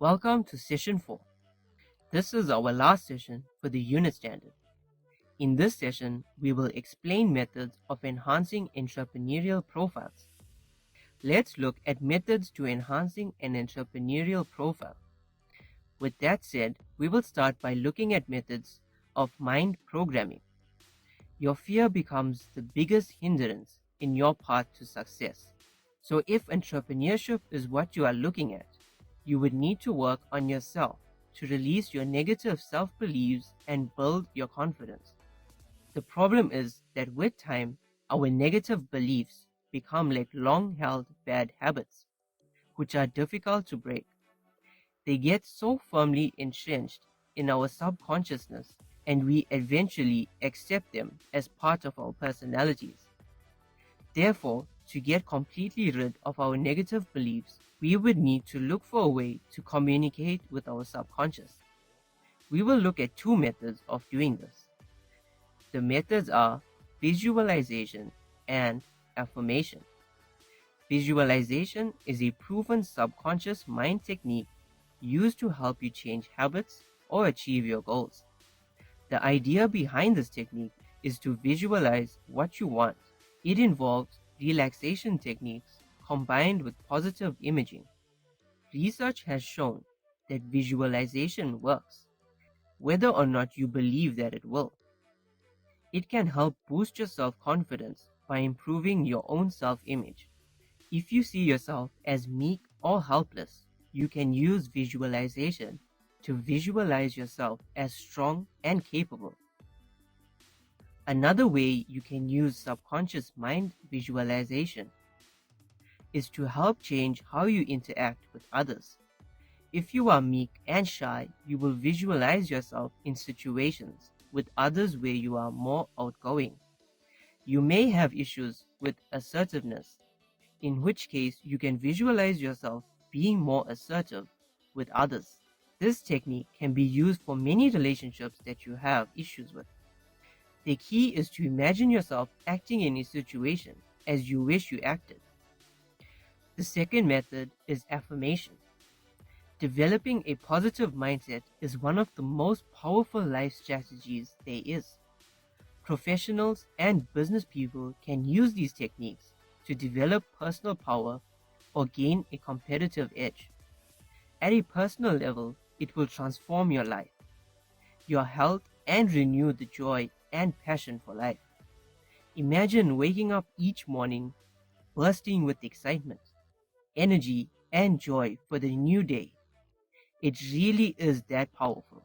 Welcome to Session 4. This is our last session for the unit standard. In this session, we will explain methods of enhancing entrepreneurial profiles. Let's look at methods to enhancing an entrepreneurial profile. With that said, we will start by looking at methods of mind programming. Your fear becomes the biggest hindrance in your path to success. So if entrepreneurship is what you are looking at, you would need to work on yourself to release your negative self-beliefs and build your confidence. The problem is that with time, our negative beliefs become like long-held bad habits, which are difficult to break. They get so firmly entrenched in our subconsciousness, and we eventually accept them as part of our personalities. Therefore, to get completely rid of our negative beliefs, we would need to look for a way to communicate with our subconscious. We will look at two methods of doing this. The methods are visualization and affirmation. Visualization is a proven subconscious mind technique used to help you change habits or achieve your goals. The idea behind this technique is to visualize what you want. It involves relaxation techniques combined with positive imaging. Research has shown that visualization works, whether or not you believe that it will. It can help boost your self-confidence by improving your own self-image. If you see yourself as meek or helpless, you can use visualization to visualize yourself as strong and capable. Another way you can use subconscious mind visualization is to help change how you interact with others. If you are meek and shy, you will visualize yourself in situations with others where you are more outgoing. You may have issues with assertiveness, in which case you can visualize yourself being more assertive with others. This technique can be used for many relationships that you have issues with. The key is to imagine yourself acting in a situation as you wish you acted. The second method is affirmation. Developing a positive mindset is one of the most powerful life strategies there is. Professionals and business people can use these techniques to develop personal power or gain a competitive edge. At a personal level, it will transform your life, your health, and renew the joy and passion for life. Imagine waking up each morning bursting with excitement, energy, and joy for the new day. It really is that powerful.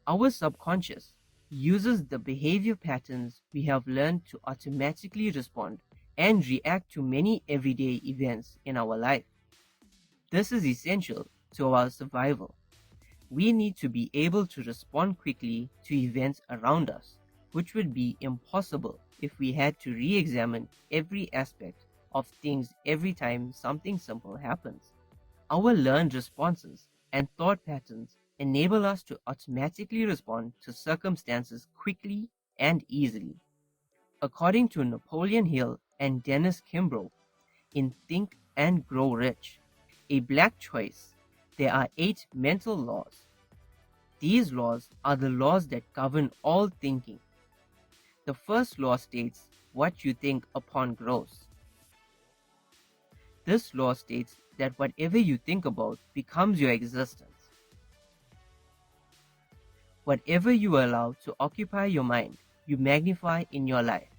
Our subconscious uses the behavior patterns we have learned to automatically respond and react to many everyday events in our life. This is essential to our survival. We need to be able to respond quickly to events around us, which would be impossible if we had to re-examine every aspect of things every time something simple happens. Our learned responses and thought patterns enable us to automatically respond to circumstances quickly and easily. According to Napoleon Hill and Dennis Kimbro in Think and Grow Rich, a Black Choice, there are 8 mental laws. These laws are the laws that govern all thinking. The first law states, what you think upon grows. This law states that whatever you think about becomes your existence. Whatever you allow to occupy your mind, you magnify in your life.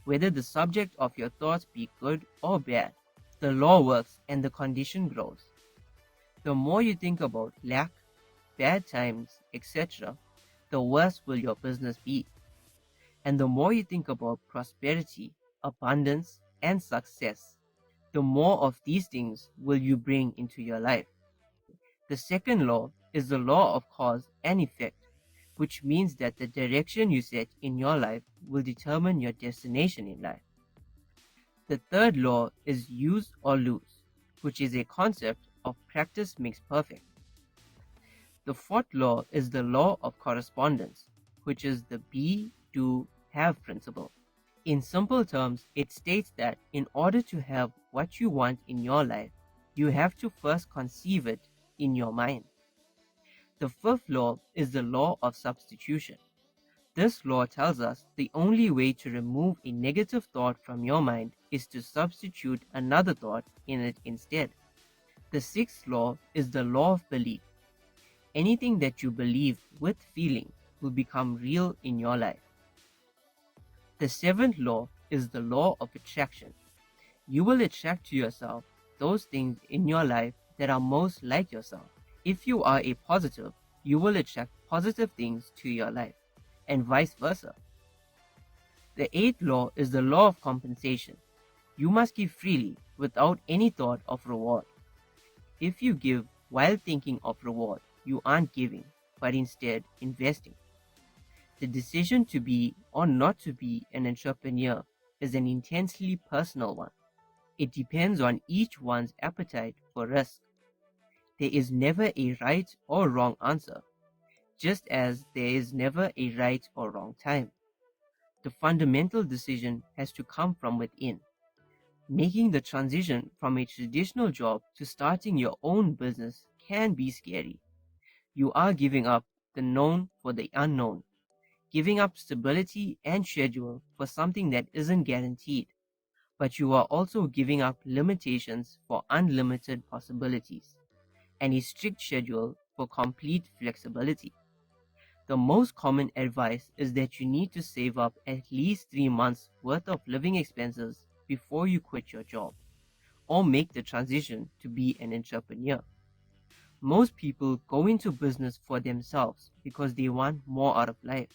Whether the subject of your thoughts be good or bad, the law works and the condition grows. The more you think about lack, bad times, etc., the worse will your business be. And the more you think about prosperity, abundance, and success, the more of these things will you bring into your life. The second law is the law of cause and effect, which means that the direction you set in your life will determine your destination in life. The third law is use or lose, which is a concept of practice makes perfect. The fourth law is the law of correspondence, which is the be, do, have principle. In simple terms, it states that in order to have what you want in your life, you have to first conceive it in your mind. The fifth law is the law of substitution. This law tells us the only way to remove a negative thought from your mind is to substitute another thought in it instead. The sixth law is the law of belief. Anything that you believe with feeling will become real in your life. The seventh law is the law of attraction. You will attract to yourself those things in your life that are most like yourself. If you are a positive, you will attract positive things to your life, and vice versa. The eighth law is the law of compensation. You must give freely without any thought of reward. If you give while thinking of reward, you aren't giving, but instead investing. The decision to be or not to be an entrepreneur is an intensely personal one. It depends on each one's appetite for risk. There is never a right or wrong answer, just as there is never a right or wrong time. The fundamental decision has to come from within. Making the transition from a traditional job to starting your own business can be scary. You are giving up the known for the unknown, giving up stability and schedule for something that isn't guaranteed, but you are also giving up limitations for unlimited possibilities, and a strict schedule for complete flexibility. The most common advice is that you need to save up at least 3 months worth of living expenses before you quit your job or make the transition to be an entrepreneur. Most people go into business for themselves because they want more out of life,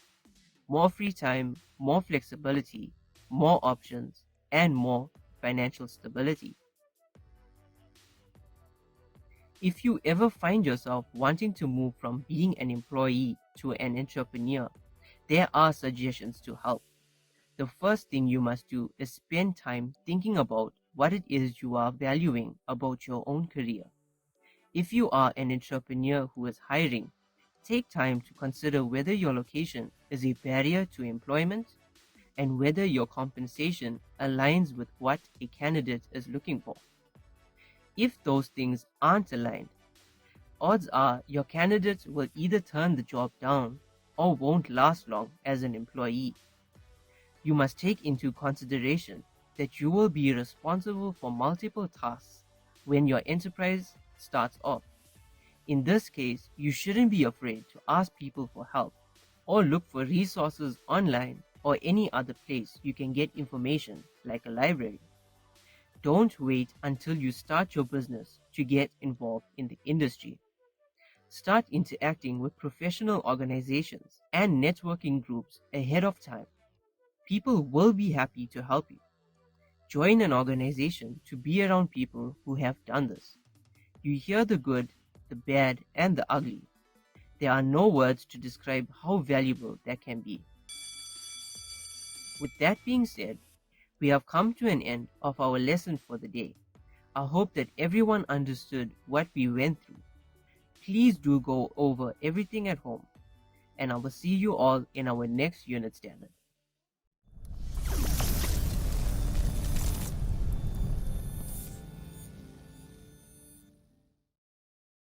more free time, more flexibility, more options, and more financial stability. If you ever find yourself wanting to move from being an employee to an entrepreneur, there are suggestions to help. The first thing you must do is spend time thinking about what it is you are valuing about your own career. If you are an entrepreneur who is hiring, take time to consider whether your location is a barrier to employment and whether your compensation aligns with what a candidate is looking for. If those things aren't aligned, odds are your candidate will either turn the job down or won't last long as an employee. You must take into consideration that you will be responsible for multiple tasks when your enterprise starts off. In this case, you shouldn't be afraid to ask people for help or look for resources online or any other place you can get information like a library. Don't wait until you start your business to get involved in the industry. Start interacting with professional organizations and networking groups ahead of time. People will be happy to help you. Join an organization to be around people who have done this. You hear the good, the bad, and the ugly. There are no words to describe how valuable that can be. With that being said, we have come to an end of our lesson for the day. I hope that everyone understood what we went through. Please do go over everything at home, and I will see you all in our next unit standard.